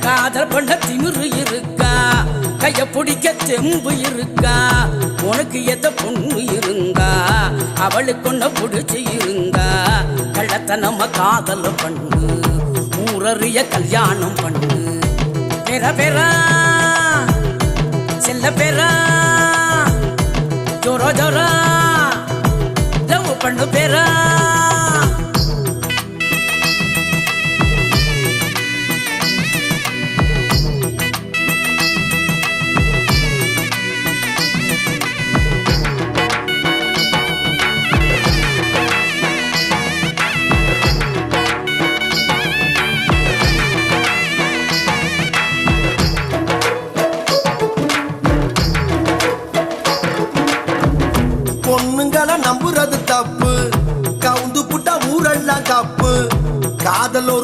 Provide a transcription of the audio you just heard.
காதல் பண்ண திமிரு இருக்கா, கைய பிடிக்க தெம்பு இருக்கா, உனக்கு எத்த பொண்ணு இருந்தா அவளுக்கு ஒன்ன பிடிச்சு இருந்தா கள்ளத்தனம காதல் பண்ணு, ஊரறிய கல்யாணம் பண்ணு. பெற பெறா செல்ல பெறா ஜோரோ ஜோரா லவ் பண்ணு பெறா. பொண்ணுங்களை நம்புறது தப்பு, கவுந்து புட்டா ஊரெல்லாம் தப்பு. காதல் ஒரு